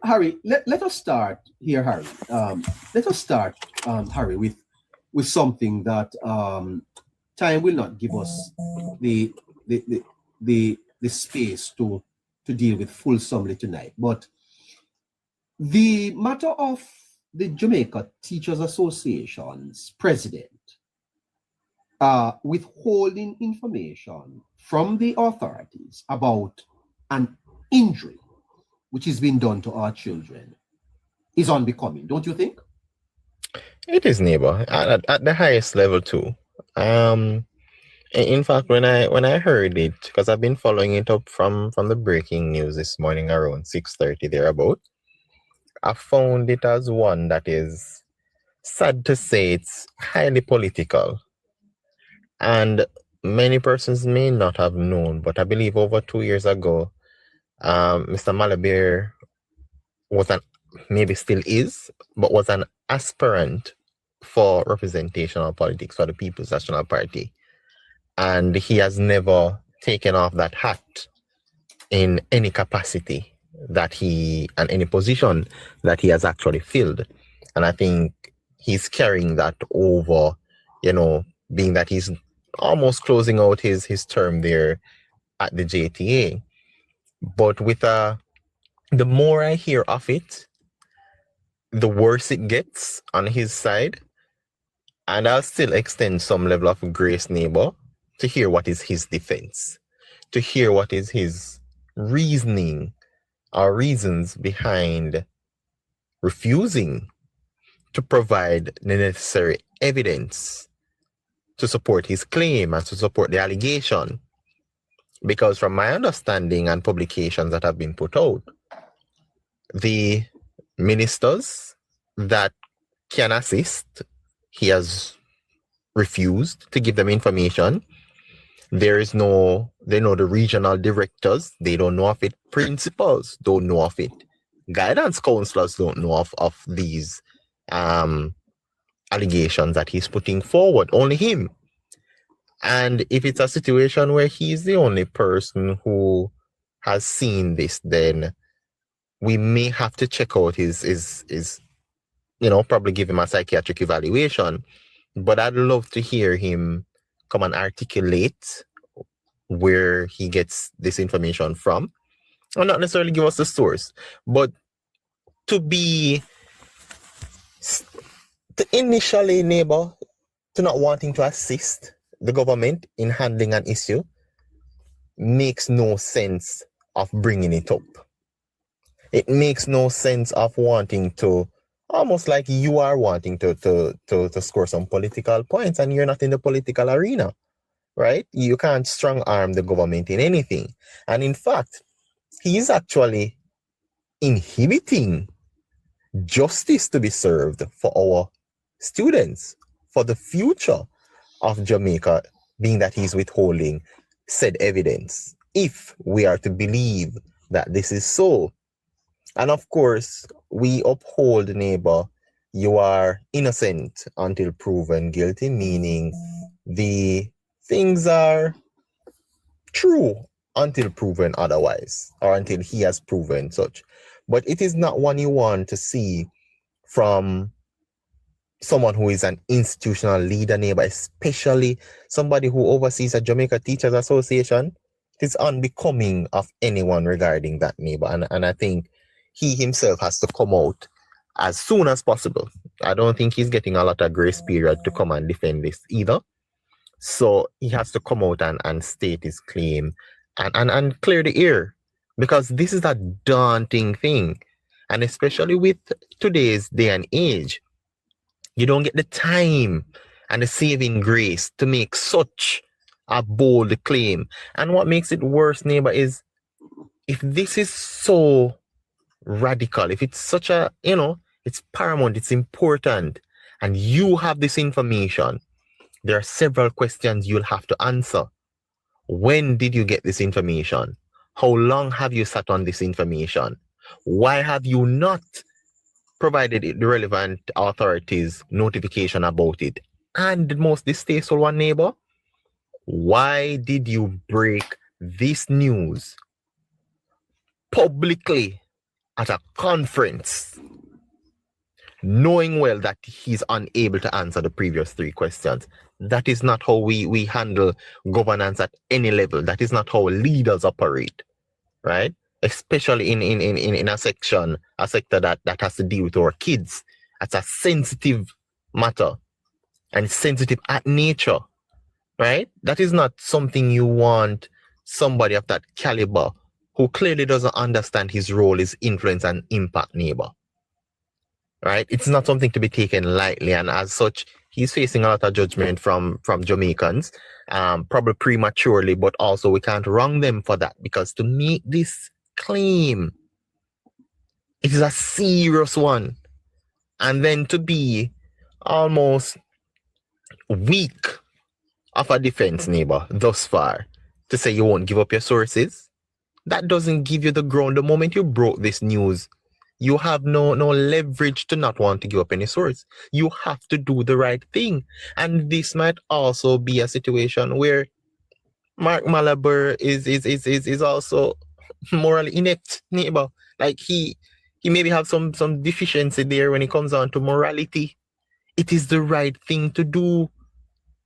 Harry, let us start here, Harry. Let us start, Harry, with something that time will not give us the the the the space to deal with fulsomely tonight. But the matter of the Jamaica Teachers Association's president withholding information from the authorities about an injury which has been done to our children is unbecoming, don't you think? It is, neighbor, at the highest level too. In fact, when I heard it, because I've been following it up from the breaking news this morning around 6:30 thereabout, I found it as one that is sad to say it's highly political. And many persons may not have known, but I believe over 2 years ago, Mr. Malabver was maybe still is, but was an aspirant for representational politics for the People's National Party. And he has never taken off that hat in any capacity and any position that he has actually filled. And I think he's carrying that over, being that he's almost closing out his term there at the JTA. But the more I hear of it, the worse it gets on his side. And I'll still extend some level of grace, neighbor, to hear what is his defense, to hear what is his reasoning or reasons behind refusing to provide the necessary evidence to support his claim and to support the allegation. Because from my understanding and publications that have been put out, the ministers that can assist, he has refused to give them information. They know the regional directors, they don't know of it. Principals don't know of it. Guidance counselors don't know of these allegations that he's putting forward. Only him. And if it's a situation where he's the only person who has seen this, then we may have to check out his probably give him a psychiatric evaluation. But I'd love to hear him come and articulate where he gets this information from. Or not necessarily give us the source, but to initially, neighbor, to not wanting to assist the government in handling an issue makes no sense of bringing it up. It makes no sense of wanting to, almost like you are wanting to score some political points and you're not in the political arena, right? You can't strong arm the government in anything. And in fact, he is actually inhibiting justice to be served for our students, for the future of Jamaica, being that he's withholding said evidence, if we are to believe that this is so. And of course, we uphold, neighbor, you are innocent until proven guilty, meaning the things are true until proven otherwise, or until he has proven such. But it is not one you want to see from someone who is an institutional leader, neighbor, especially somebody who oversees a Jamaica Teachers Association. It is unbecoming of anyone regarding that, neighbor. And I think he himself has to come out as soon as possible. I don't think he's getting a lot of grace period to come and defend this either. So he has to come out and state his claim and clear the air, because this is a daunting thing. And especially with today's day and age, you don't get the time and the saving grace to make such a bold claim. And what makes it worse, neighbor, is if this is so radical, if it's such a, it's paramount, it's important, and you have this information, there are several questions you'll have to answer. When did you get this information? How long have you sat on this information? Why have you not provided the relevant authorities notification about it? And the most distasteful one, neighbor, why did you break this news publicly at a conference, knowing well that he's unable to answer the previous 3 questions. That is not how we handle governance at any level. That is not how leaders operate, right? Especially in a sector that has to deal with our kids. That's a sensitive matter and sensitive at nature, right? That is not something you want somebody of that caliber who clearly doesn't understand his role, his influence and impact neighbor. Right? It's not something to be taken lightly, and as such, he's facing a lot of judgment from Jamaicans, probably prematurely, but also we can't wrong them for that, because to make this claim, it is a serious one, and then to be almost weak of a defense neighbor thus far, to say you won't give up your sources, that doesn't give you the ground. The moment you broke this news, you have no leverage to not want to give up any source. You have to do the right thing. And this might also be a situation where Mark Malabver is also morally inept neighbor. Like he maybe have some deficiency there when it comes on to morality. It is the right thing to do.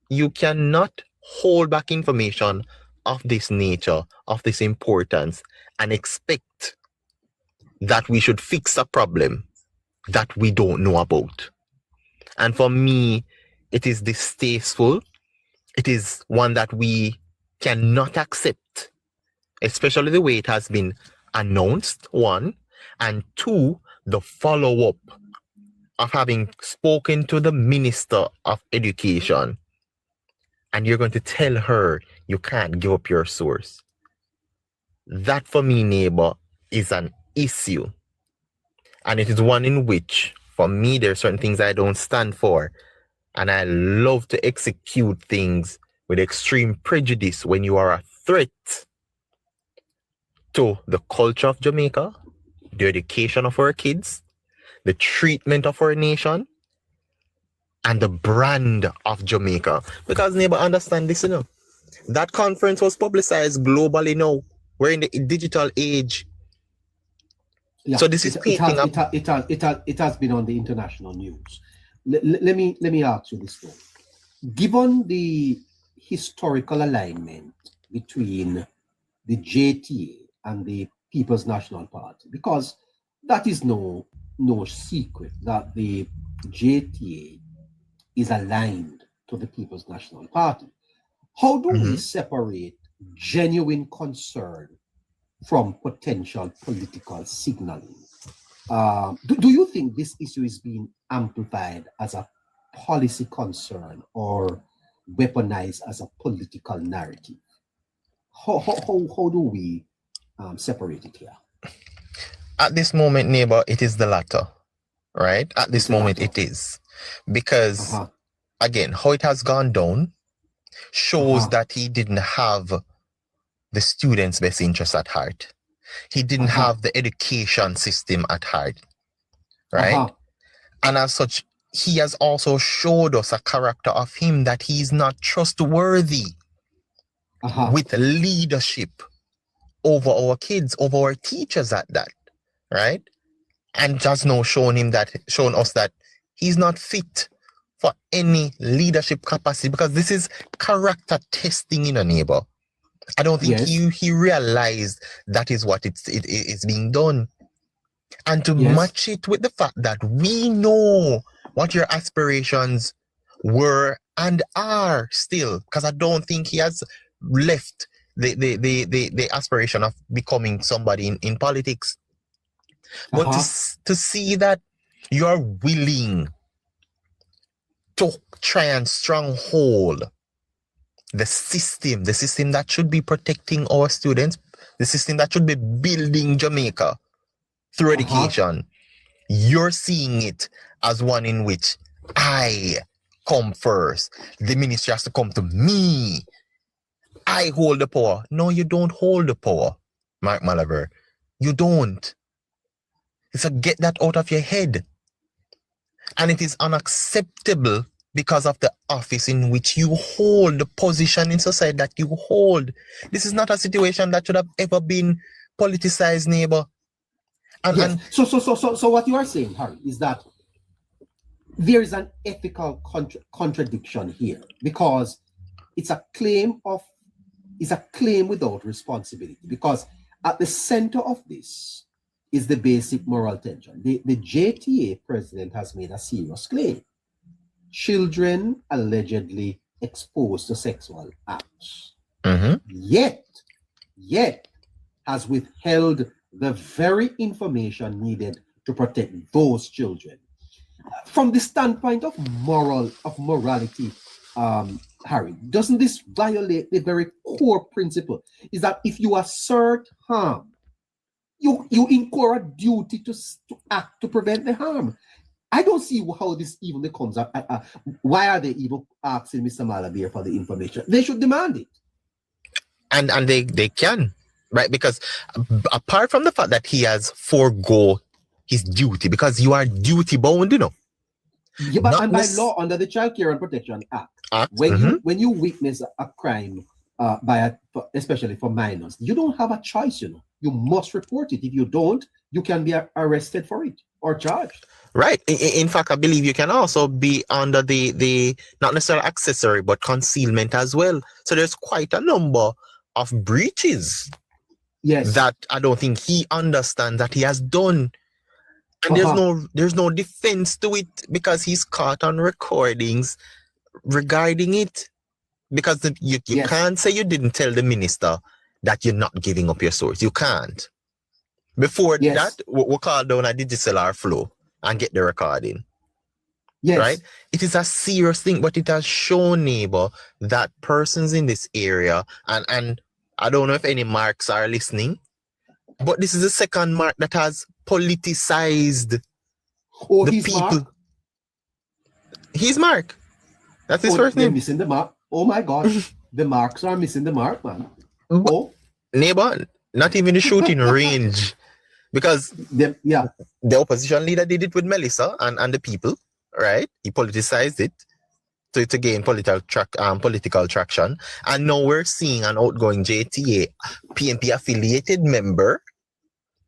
You cannot hold back information of this nature, of this importance, and expect that we should fix a problem that we don't know about. And for me, it is distasteful. It is one that we cannot accept, especially the way it has been announced, 1, and 2, the follow-up of having spoken to the Minister of Education, and you're going to tell her you can't give up your source. That, for me, neighbor, is an issue. And it is one in which, for me, there are certain things I don't stand for. And I love to execute things with extreme prejudice when you are a threat to the culture of Jamaica, the education of our kids, the treatment of our nation, and the brand of Jamaica. Because, neighbor, understand this, that conference was publicized globally now. We're in the digital age. Yeah, so this is it has been on the international news. Let me ask you this though. Given the historical alignment between the JTA and the People's National Party, because that is no secret that the JTA is aligned to the People's National Party. How do we separate genuine concern from potential political signaling? Do you think this issue is being amplified as a policy concern or weaponized as a political narrative? How do we separate it here? At this moment, neighbor, it is the latter, right? At this moment, it is. Because, again, how it has gone down shows that he didn't have the students' best interest at heart. He didn't have the education system at heart, right? And as such, he has also showed us a character of him that he is not trustworthy with leadership over our kids, over our teachers at that, right? And just now shown us that he's not fit for any leadership capacity, because this is character testing in a neighbor. I don't think he realized that is what it's being done. And to match it with the fact that we know what your aspirations were and are still, because I don't think he has left the aspiration of becoming somebody in politics. But to see that you are willing to try and stronghold the system that should be protecting our students, the system that should be building Jamaica through education, you're seeing it as one in which I come first. The ministry has to come to me. I hold the power. No, you don't hold the power, Mark Malabver. You don't. So get that out of your head. And it is unacceptable because of the office in which you hold, the position in society that you hold. This is not a situation that should have ever been politicized, neighbor. And So what you are saying, Harry, is that there is an ethical contradiction here, because it's a claim without responsibility, because at the center of this is the basic moral tension. The JTA president has made a serious claim. Children allegedly exposed to sexual acts. Yet has withheld the very information needed to protect those children. From the standpoint of morality, Harry, doesn't this violate the very core principle? Is that if you assert harm, you incur a duty to act to prevent the harm. I don't see how this even becomes why are they even asking Mr. Malabver for the information? They should demand it. And they can, right? Because apart from the fact that he has forego his duty, because you are duty bound, you know. Yeah, but and by law, under the Child Care and Protection Act, when you witness a crime especially for minors, you don't have a choice, you know. You must report it. If you don't, you can be arrested for it or charged. Right. In fact, I believe you can also be under the not necessarily accessory, but concealment as well. So there's quite a number of breaches that I don't think he understands that he has done. And there's no defense to it, because he's caught on recordings regarding it. Because you can't say you didn't tell the minister that you're not giving up your source. You can't. Before that, we'll call down a digital flow and get the recording. Yes. Right? It is a serious thing, but it has shown, neighbor, that persons in this area, and I don't know if any marks are listening, but this is the second mark that has politicized the people. Mark? He's Mark. That's his first name. Missing the mark. Oh my gosh. The marks are missing the mark, man. Neighbor, not even the shooting range. Because the opposition leader did it with Melissa and the people, right? He politicized it to gain political traction. And now we're seeing an outgoing JTA, PNP affiliated member,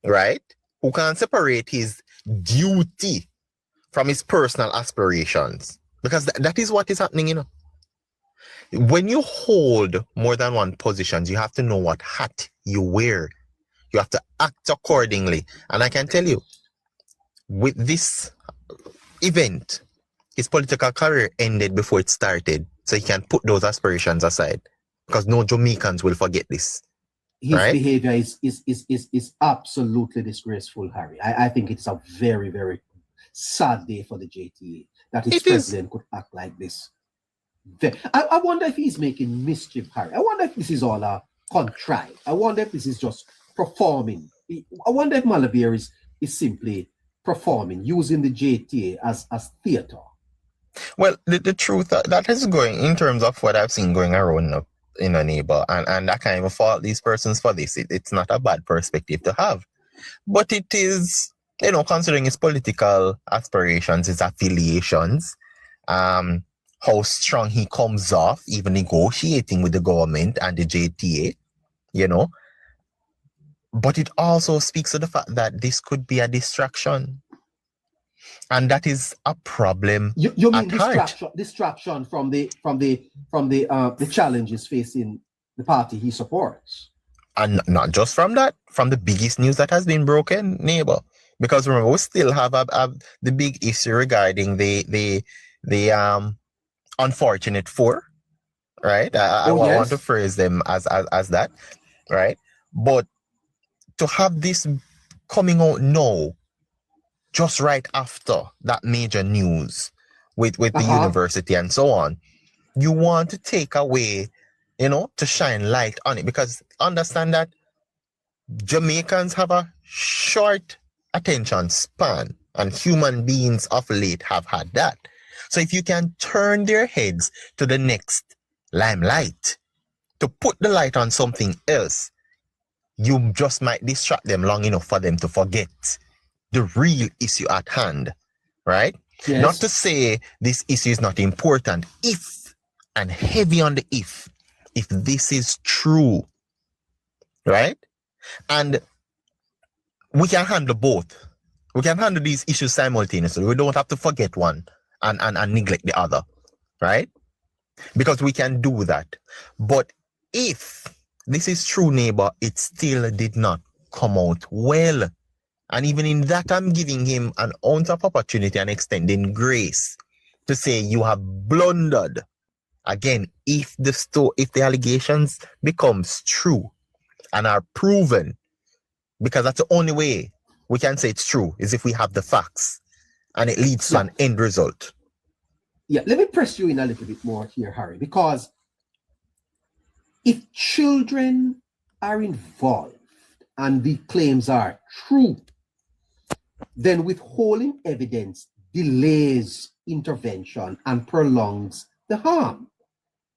right? Who can separate his duty from his personal aspirations. Because that is what is happening, you know. When you hold more than one position, you have to know what hat you wear. You have to act accordingly. And I can tell you, with this event, his political career ended before it started. So he can put those aspirations aside, because no Jamaicans will forget this. His behavior is absolutely disgraceful, Harry. I think it's a very, very sad day for the JTA that its president could act like this. I wonder if he's making mischief, Harry. I wonder if this is all a contrived. I wonder if this is just performing. I wonder if Malabver is simply performing, using the JTA as theater. Well, the truth that is going, in terms of what I've seen going around in a neighbor, and I can't even fault these persons for this. It's not a bad perspective to have. But it is, you know, considering his political aspirations, his affiliations, how strong he comes off, even negotiating with the government and the JTA, you know. But it also speaks to the fact that this could be a distraction. And that is a problem. You mean distraction from the challenges facing the party he supports? And not just from that, from the biggest news that has been broken, neighbor. Because remember, we still have the big issue regarding the unfortunate four, right? I want to phrase them as that, right? But to have this coming out now, just right after that major news with the university and so on, you want to take away, you know, to shine light on it, because understand that Jamaicans have a short attention span, and human beings of late have had that. So if you can turn their heads to the next limelight, to put the light on something else, you just might distract them long enough for them to forget the real issue at hand, right? Yes. Not to say this issue is not important, if, and heavy on the if this is true, right? And we can handle both. We can handle these issues simultaneously. We don't have to forget one and neglect the other, right? Because we can do that. But if this is true, neighbor, it still did not come out well. And even in that, I'm giving him an ounce of opportunity and extending grace to say you have blundered. Again, if the allegations becomes true and are proven, because that's the only way we can say it's true, is if we have the facts and it leads to an end result. Yeah, let me press you in a little bit more here, Harry, because if children are involved and the claims are true, then withholding evidence delays intervention and prolongs the harm.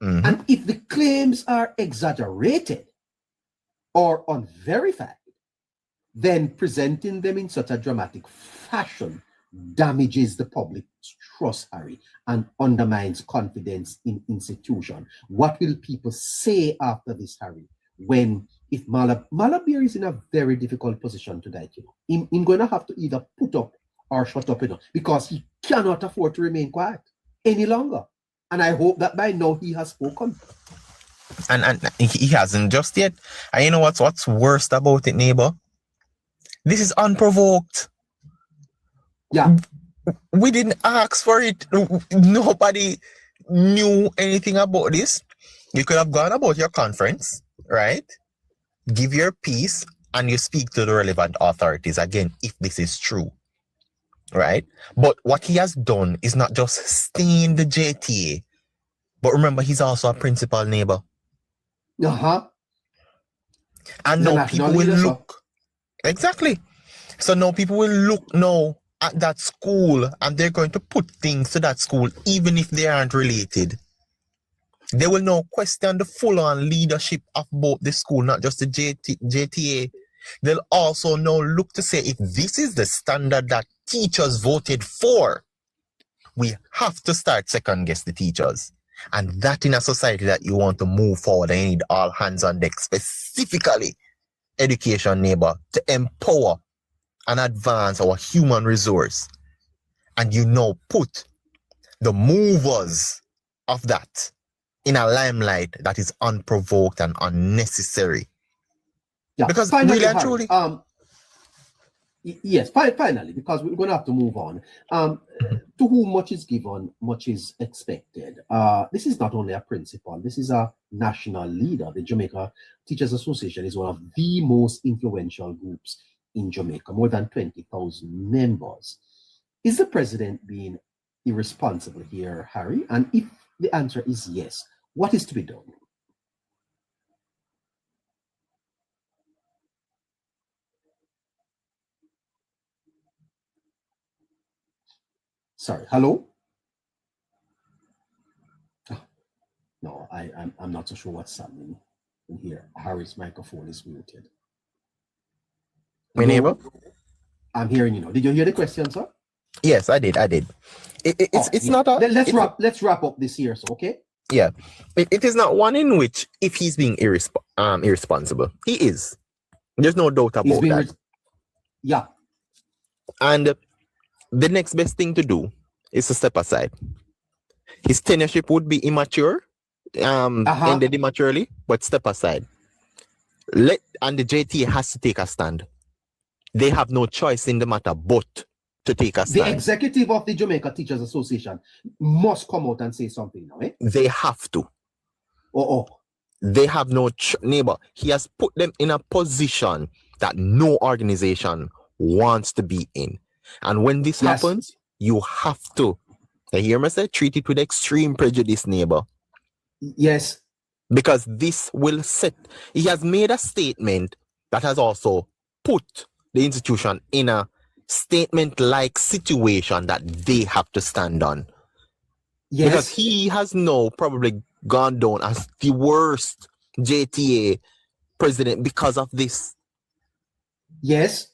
Mm-hmm. And if the claims are exaggerated or unverified, then presenting them in such a dramatic fashion damages the public's trust, Harry, and undermines confidence in institution. What will people say after this, Harry, if Malabver is in a very difficult position tonight, he's going to have to either put up or shut up, because he cannot afford to remain quiet any longer. And I hope that by now he has spoken. And he hasn't just yet. And you know what's worst about it, neighbor? This is unprovoked. Yeah. We didn't ask for it. Nobody knew anything about this. You could have gone about your conference, right? Give your piece and you speak to the relevant authorities again, if this is true, right? But what he has done is not just stay in the JTA, but remember, he's also a principal, neighbor. Uh-huh. And now people will look. Exactly. So now people will look now at that school and they're going to put things to that school, even if they aren't related. They will now question the full-on leadership of both the school, not just the JTA. They'll also now look to say, if this is the standard that teachers voted for, we have to start second-guess the teachers. And that in a society that you want to move forward, and you need all hands on deck, specifically education, neighbor, to empower and advance our human resource. And you now put the movers of that in a limelight that is unprovoked and unnecessary. Yeah, because finally, really and truly, yes, finally, because we're going to have to move on. To whom much is given, much is expected. This is not only a principal, this is a national leader. The Jamaica Teachers Association is one of the most influential groups in Jamaica, more than 20,000 members. Is the president being irresponsible here, Harry? And if the answer is yes, what is to be done? Sorry, hello? Oh, no, I'm not so sure what's happening in here. Harry's microphone is muted. My neighbor? I'm hearing you now. Did you hear the question, sir? Yes, I did. It's not a... Let's wrap up this here, so okay? Yeah. It is not one in which, if he's being irresponsible, he is. There's no doubt about that. Yeah. And the next best thing to do is to step aside. His tenureship would be immature, ended immaturely, but step aside. And the JTA has to take a stand. They have no choice in the matter but to take a stand. The executive of the Jamaica Teachers Association must come out and say something now, eh? They have to. They have no neighbor. He has put them in a position that no organization wants to be in. And when this happens, you have to, you hear me say, treat it with extreme prejudice, neighbor. Yes. Because this will set, he has made a statement that has also put the institution in a statement-like situation that they have to stand on. Yes. Because he has now probably gone down as the worst JTA president because of this. Yes.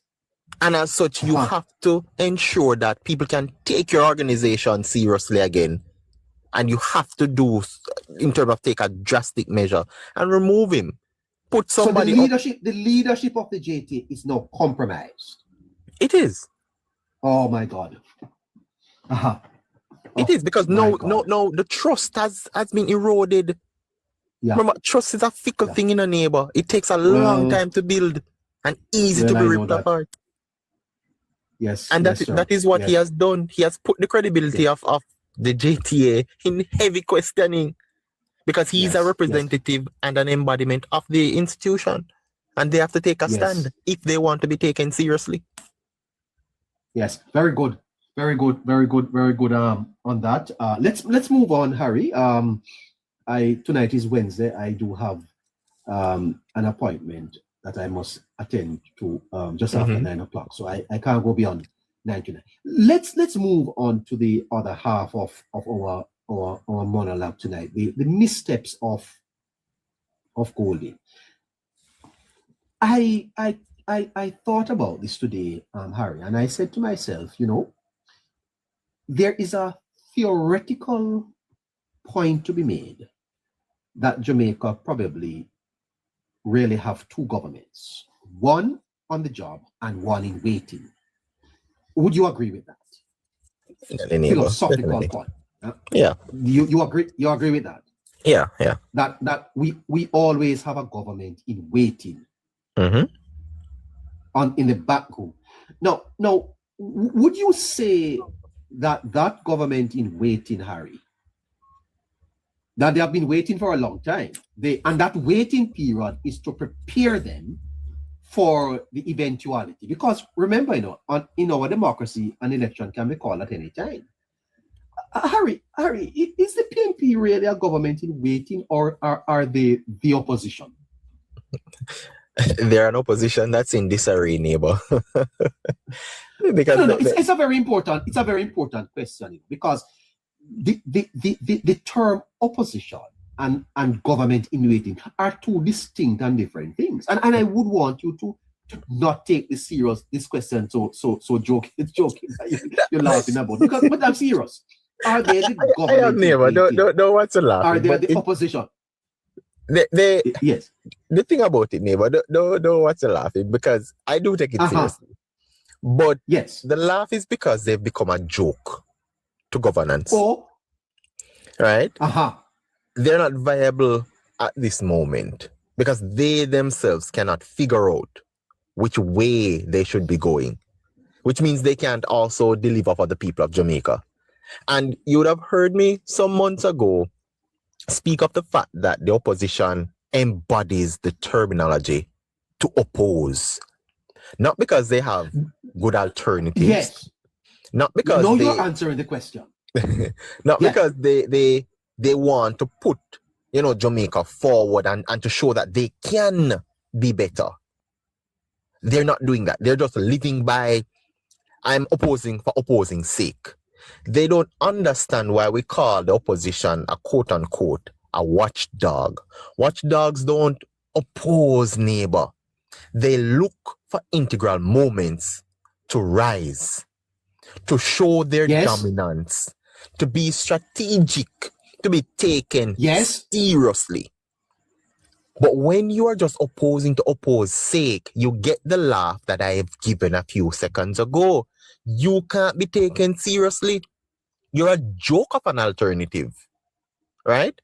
And as such, you have to ensure that people can take your organization seriously again. And you have to do, in terms of take a drastic measure and remove him. put somebody so the leadership of the JTA is now compromised. It is. Oh my God. Uh-huh. It is because no, the trust has been eroded. Yeah. Remember, trust is a fickle thing in a neighbor. It takes a long time to build and easy to be ripped apart. Yes. And that is what he has done. He has put the credibility of the JTA in heavy questioning because he's a representative and an embodiment of the institution. And they have to take a stand if they want to be taken seriously. Yes, very good. Very good on that. Let's move on, Harry. Tonight is Wednesday. I do have an appointment that I must attend to just after 9 o'clock. So I can't go beyond 9 to 9. Let's move on to the other half of our monologue tonight. The missteps of Golding. I thought about this today, Harry, and I said to myself, there is a theoretical point to be made that Jamaica probably really have two governments, one on the job and one in waiting. Would you agree with that? Philosophical point. Yeah. You agree with that? Yeah. That we always have a government in waiting. In the background. Now, would you say that government in waiting, Harry, that they have been waiting for a long time, and that waiting period is to prepare them for the eventuality? Because remember, in our democracy, an election can be called at any time. Harry, is the PNP really a government in waiting, or are they the opposition? They're an opposition that's in disarray, neighbor. Because it's a very important question, because the term opposition and government in waiting are two distinct and different things. And I would want you to not take this question so joking you're laughing about, but I'm serious. Are they the government? Neighbor, don't want to laugh. Are they the opposition? Yes. The thing about it, neighbor, don't want to laugh because I do take it seriously. But the laugh is because they've become a joke to governance. Oh. Right? They're not viable at this moment because they themselves cannot figure out which way they should be going, which means they can't also deliver for the people of Jamaica. And you would have heard me some months ago speak of the fact that the opposition embodies the terminology to oppose. Not because they have good alternatives. Yes. Not because you're answering the question. Because they want to put, Jamaica forward and to show that they can be better. They're not doing that. They're just living by, I'm opposing for opposing sake. They don't understand why we call the opposition a quote unquote a watchdog. Watchdogs don't oppose, neighbor. They look for integral moments to rise, to show their dominance, to be strategic, to be taken seriously. But when you are just opposing to oppose sake, you get the laugh that I have given a few seconds ago. You can't be taken seriously. You're a joke of an alternative, right?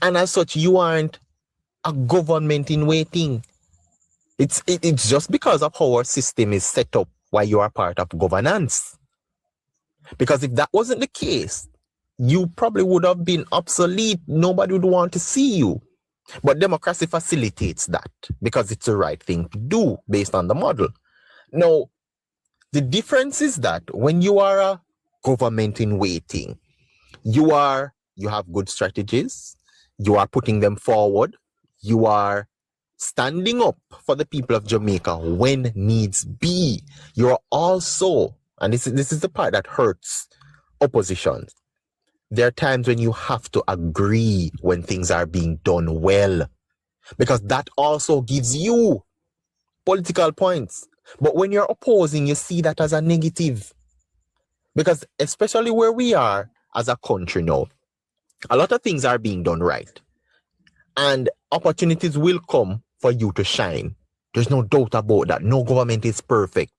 And as such, you aren't a government in waiting. It's just because of how our system is set up why you are part of governance. Because if that wasn't the case, you probably would have been obsolete. Nobody would want to see you. But democracy facilitates that because it's the right thing to do based on the model. Now, the difference is that when you are a government in waiting, you have good strategies, you are putting them forward, you are standing up for the people of Jamaica when needs be. You're also, and this is the part that hurts opposition, there are times when you have to agree when things are being done well, because that also gives you political points. But when you're opposing, you see that as a negative. Because especially where we are as a country now, a lot of things are being done right. And opportunities will come for you to shine. There's no doubt about that. No government is perfect.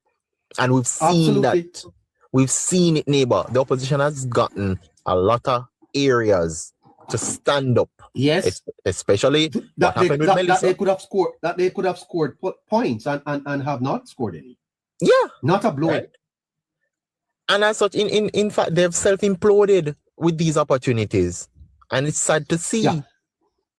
And we've seen Absolutely. that. We've seen it, neighbor. The opposition has gotten a lot of areas to stand up. Yes. Especially that what happened with Melissa. they could have scored points and have not scored any. Yeah. Not a blow. Right. And as such, in fact, they've self-imploded with these opportunities. And it's sad to see. Yeah.